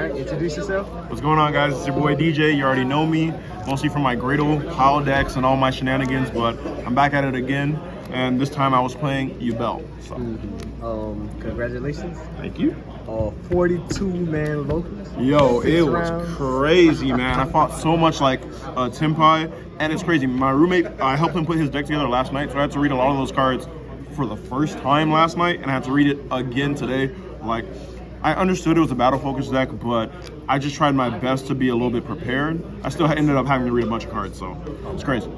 right, introduce yourself. What's going on, guys? It's your boy DJ. You already know me, mostly from my great old pile decks and all my shenanigans, but I'm back at it again, and this time I was playing Ubell. So, congratulations. Thank you. 42-man locals. Yo, it was rounds. crazy, man. I fought so much like Tempai, and it's crazy. My roommate, I helped him put his deck together last night, so I had to read a lot of those cards for the first time last night, and I had to read it again today. Like, I understood it was a battle-focused deck, but I just tried my best to be a little bit prepared. I still ended up having to read a bunch of cards, so it's crazy.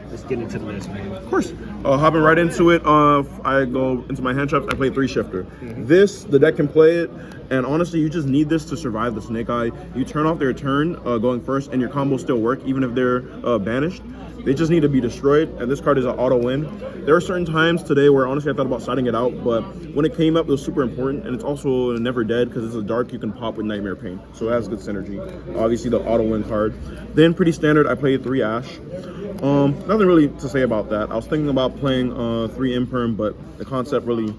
Let's get into the list, man. Of course. Hopping right into it, I go into my hand traps. I play 3-shifter. The deck can play it, and honestly, you just need this to survive the Snake Eye. You turn off their turn going first, and your combos still work, even if they're banished. They just need to be destroyed, and this card is an auto win. There are certain times today where honestly I thought about siding it out, but when it came up, it was super important, and it's also never dead because it's a dark you can pop with Nightmare Pain, so it has good synergy. Obviously, the auto win card. Then pretty standard, I played 3 Ash. Nothing really to say about that. I was thinking about playing 3 Imperm, but the concept really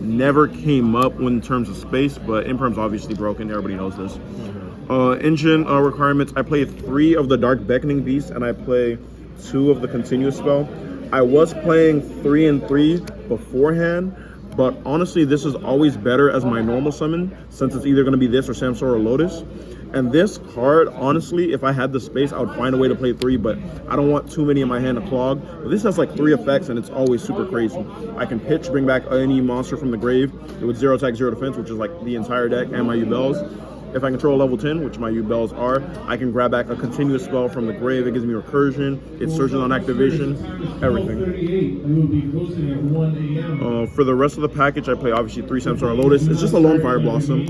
never came up in terms of space, but Imperm's obviously broken. Everybody knows this. Engine requirements, I play 3 of the Dark Beckoning Beasts, and I play 2 of the Continuous spell. I was playing 3 and 3 beforehand, but honestly, this is always better as my normal summon, since it's either going to be this or Samsor or Lotus. And this card, honestly, if I had the space, I would find a way to play 3, but I don't want too many in my hand to clog. But this has like 3 effects, and it's always super crazy. I can pitch, bring back any monster from the grave with 0 attack, 0 defense, which is like the entire deck, and my Ubells. If I control level 10, which my Ubells are, I can grab back a continuous spell from the grave. It gives me recursion, it surges on activation, everything. For the rest of the package, I play obviously 3 Samsara Lotus. It's just a lone Fire Blossom.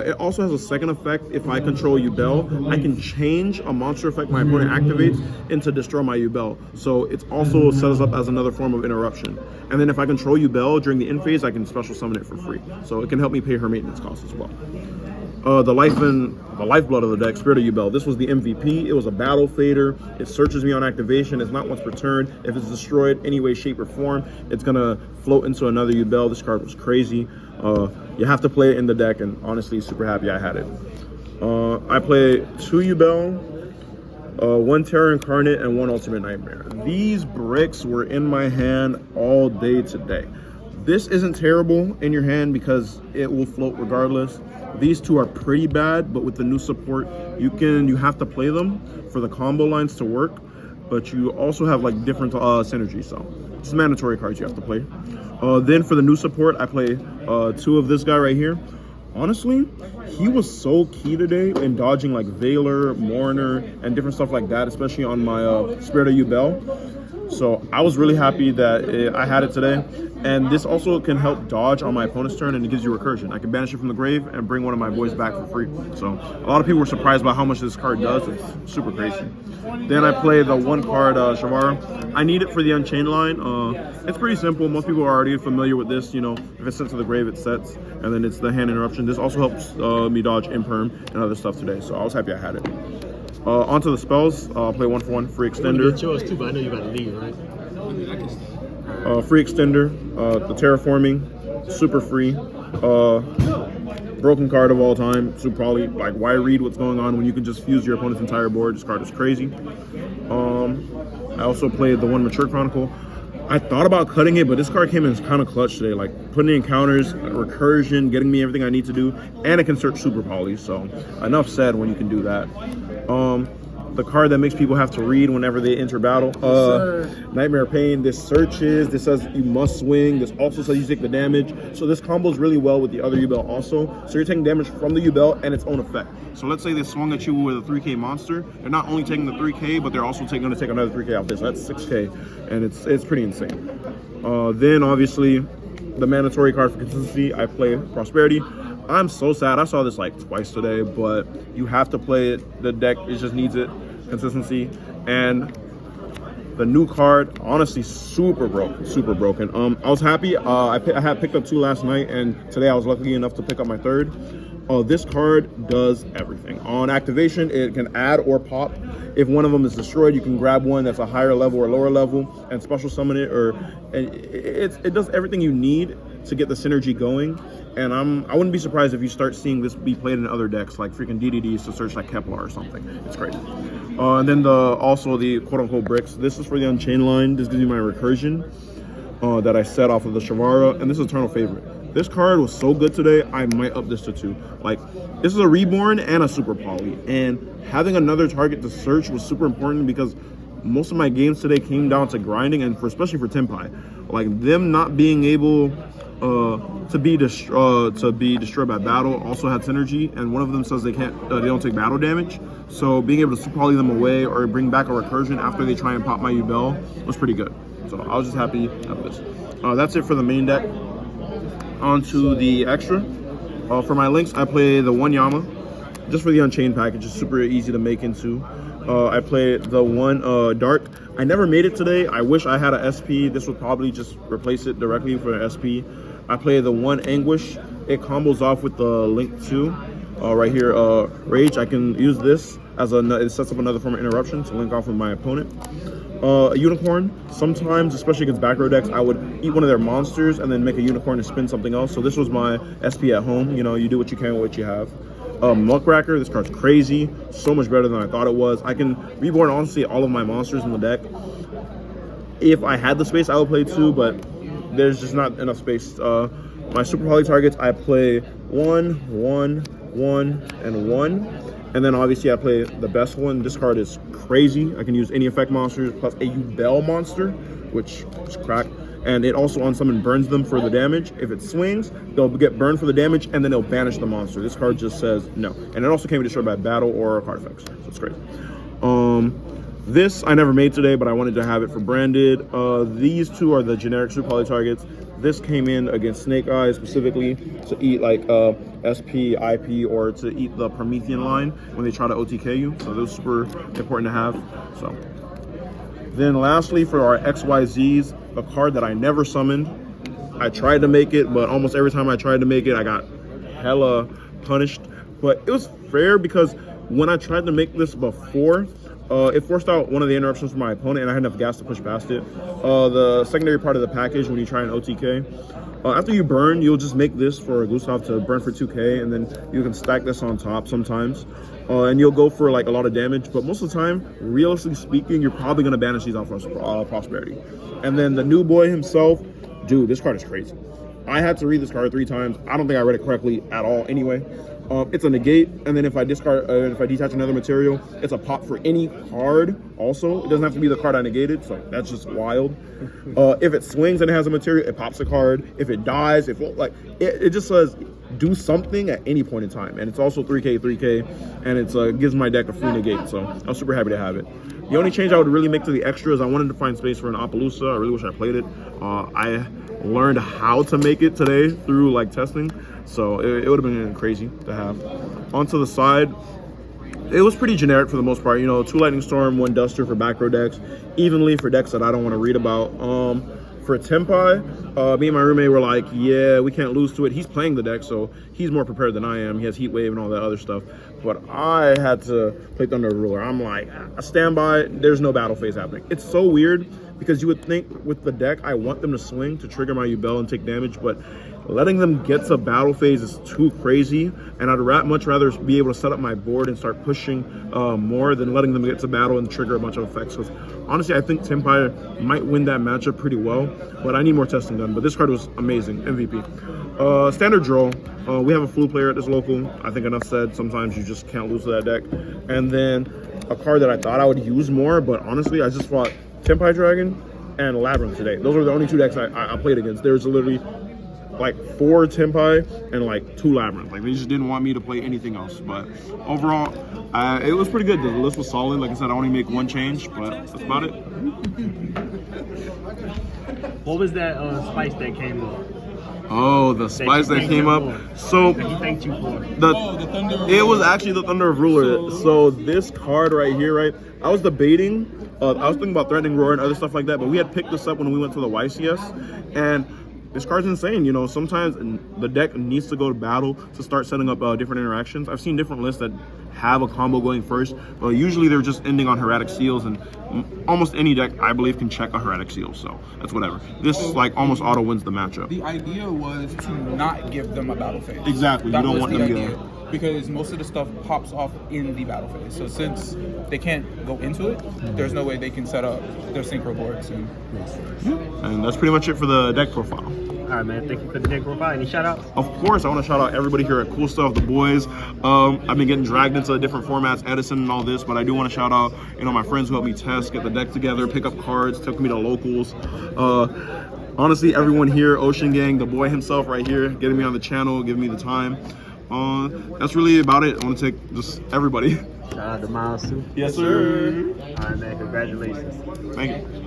It also has a second effect. If I control Ubell, I can change a monster effect my opponent activates into destroy my Ubell. So it's also set us up as another form of interruption. And then if I control Ubell during the end phase, I can special summon it for free. So it can help me pay her maintenance costs as well. The lifeblood of the deck, Spirit of Yubel. This was the MVP. It was a battle fader. It searches me on activation. It's not once per turn. If it's destroyed any way, shape, or form, it's gonna float into another Yubel. This card was crazy. You have to play it in the deck, and honestly, super happy I had it. I play 2 Ubel, 1 Terror Incarnate, and 1 Ultimate Nightmare. These bricks were in my hand all day today. This isn't terrible in your hand because it will float regardless. These 2 are pretty bad, but with the new support, you have to play them for the combo lines to work, but you also have like different synergy, so it's mandatory cards you have to play. Then for the new support, I play 2 of this guy right here. Honestly, he was so key today in dodging like Veiler, Mourner, and different stuff like that, especially on my Spirit of Yubel. So I was really happy that I had it today. And this also can help dodge on my opponent's turn, and it gives you recursion. I can banish it from the grave and bring one of my boys back for free. So a lot of people were surprised by how much this card does. It's super crazy. Then I play the 1 card Shavara. I need it for the Unchained line. It's pretty simple. Most people are already familiar with this. You know, if it's sent to the grave, it sets, and then it's the hand interruption. This also helps me dodge Imperm and other stuff today. So I was happy I had it. Onto the spells. I'll play 1 for 1 free extender. It's yours too, but I know you got to leave, right? Free extender, the terraforming, super free, broken card of all time. So probably like, why read what's going on when you can just fuse your opponent's entire board? This card is crazy. I also played the 1 Mature Chronicle. I thought about cutting it, but this card came in kind of clutch today, like putting in counters, recursion, getting me everything I need to do, and it can search super polys. So enough said when you can do that. The card that makes people have to read whenever they enter battle. Nightmare Pain, this searches, this says you must swing, this also says you take the damage. So this combos really well with the other Ubell also. So you're taking damage from the Ubell and its own effect. So let's say they swung at you with a 3K monster. They're not only taking the 3K, but they're also going to take another 3K out this. So that's 6K, and it's pretty insane. Then obviously, the mandatory card for consistency, I play Prosperity. I'm so sad. I saw this like twice today, but you have to play it. The deck, it just needs it. Consistency. And the new card, honestly, super broken. I was happy. I had picked up 2 last night, and today I was lucky enough to pick up my 3rd. This card does everything. On activation, it can add or pop. If one of them is destroyed, you can grab one that's a higher level or lower level and special summon it, or it does everything you need to get the synergy going. And I wouldn't be surprised if you start seeing this be played in other decks, like freaking DDDs to search like Kepler or something. It's great. And then also the quote-unquote bricks. This is for the Unchained line. This gives you my recursion that I set off of the Shavara, and this is Eternal Favorite. This card was so good today, I might up this to 2. Like, this is a Reborn and a Super Poly, and having another target to search was super important because most of my games today came down to grinding, and especially for Tenpai, like them not being able to be destroyed by battle also had synergy, and one of them says they don't take battle damage. So being able to super poly them away or bring back a recursion after they try and pop my Yubel was pretty good. So I was just happy with this. That's it for the main deck. On to the extra. For my links, I play the one Yama, just for the Unchained package. It's super easy to make into. I play the one Dark. I never made it today. I wish I had a SP. This would probably just replace it directly for an SP. I play the one Anguish. It combos off with the Link 2. Right here, Rage. I can use this as it sets up another form of interruption to link off with my opponent. A Unicorn. Sometimes, especially against back row decks, I would eat one of their monsters and then make a Unicorn and spin something else. So this was my SP at home. You know, you do what you can with what you have. Muckracker, this card's crazy, so much better than I thought it was. I can reborn honestly all of my monsters in the deck. If I had the space, I would play 2, but there's just not enough space. My Super Poly targets, I play 1, 1, 1, and 1. And then obviously I play the best one. This card is crazy. I can use any effect monsters plus a Ubell monster, which is crack. And it also on summon burns them for the damage. If it swings, they'll get burned for the damage, and then they'll banish the monster. This card just says no. And it also can be destroyed by battle or card effects. So it's great. This I never made today, but I wanted to have it for branded. These two are the generic Super Poly targets. This came in against Snake Eyes specifically to eat like SP, IP, or to eat the Promethean line when they try to OTK you. So those are super important to have. So then lastly for our XYZs, a card that I never summoned. I tried to make it, but almost every time I tried to make it, I got hella punished. But it was fair because when I tried to make this before, it forced out one of the interruptions for my opponent, and I had enough gas to push past it. The secondary part of the package, when you try an OTK, after you burn, you'll just make this for Gustav to burn for 2k, and then you can stack this on top sometimes. And you'll go for like a lot of damage, but most of the time, realistically speaking, you're probably going to banish these off for Prosperity. And then the new boy himself, dude, this card is crazy. I had to read this card 3 times. I don't think I read it correctly at all anyway. It's a negate, and then if I detach another material, it's a pop for any card also. It doesn't have to be the card I negated, so that's just wild. If it swings and it has a material, it pops a card. If it dies, it just says do something at any point in time. And it's also 3k, and it gives my deck a free negate, so I was super happy to have it. The only change I would really make to the extra is I wanted to find space for an Appaloosa. I really wish I played it. I learned how to make it today through like testing, so it would have been crazy to have. Onto the side, it was pretty generic for the most part. You know, 2 Lightning Storm, 1 Duster for back row decks, evenly for decks that I don't want to read about. For Tenpai, me and my roommate were like, yeah, we can't lose to it. He's playing the deck, so he's more prepared than I am. He has Heat Wave and all that other stuff. But I had to play Thunder Ruler. I'm like, I stand by, there's no battle phase happening. It's so weird because you would think with the deck, I want them to swing to trigger my Ubell and take damage, but letting them get to battle phase is too crazy, and I'd much rather be able to set up my board and start pushing more than letting them get to battle and trigger a bunch of effects. Because honestly, I think Tenpai might win that matchup pretty well, but I need more testing done. But this card was amazing, MVP. Standard draw. We have a Flu player at this local. I think enough said. Sometimes you just can't lose to that deck. And then a card that I thought I would use more, but honestly, I just fought Tenpai Dragon and Labyrinth today. Those were the only 2 decks I played against. There's literally like 4 Tenpai and like 2 Labyrinth. Like they just didn't want me to play anything else. But overall, it was pretty good. The list was solid. Like I said, I only make 1 change, but that's about it. What was that spice that came up? Oh, the spice that came up. So He thanked you for it was actually the Thunder of Ruler. So this card right here, right? I was debating. I was thinking about Threatening Roar and other stuff like that, but we had picked this up when we went to the YCS, and this card's insane. You know, sometimes the deck needs to go to battle to start setting up different interactions. I've seen different lists that have a combo going first, but usually they're just ending on Heretic Seals, and almost any deck, I believe, can check a Heretic Seal, so that's whatever. This, like, almost auto wins the matchup. The idea was to not give them a battle phase. Exactly, you don't want them to go. Because most of the stuff pops off in the battle phase. So since they can't go into it, there's no way they can set up their synchro boards. And that's pretty much it for the deck profile. All right, man. Thank you for the deck profile. Any shout outs? Of course, I want to shout out everybody here at Cool Stuff, the boys. I've been getting dragged into different formats, Edison and all this, but I do want to shout out, you know, my friends who helped me test, get the deck together, pick up cards, took me to locals. Honestly, everyone here, Ocean Gang, the boy himself right here, getting me on the channel, giving me the time. That's really about it. I want to take just everybody. Shout out to Miles too. Yes, sir. All right, man. Congratulations. Thank you.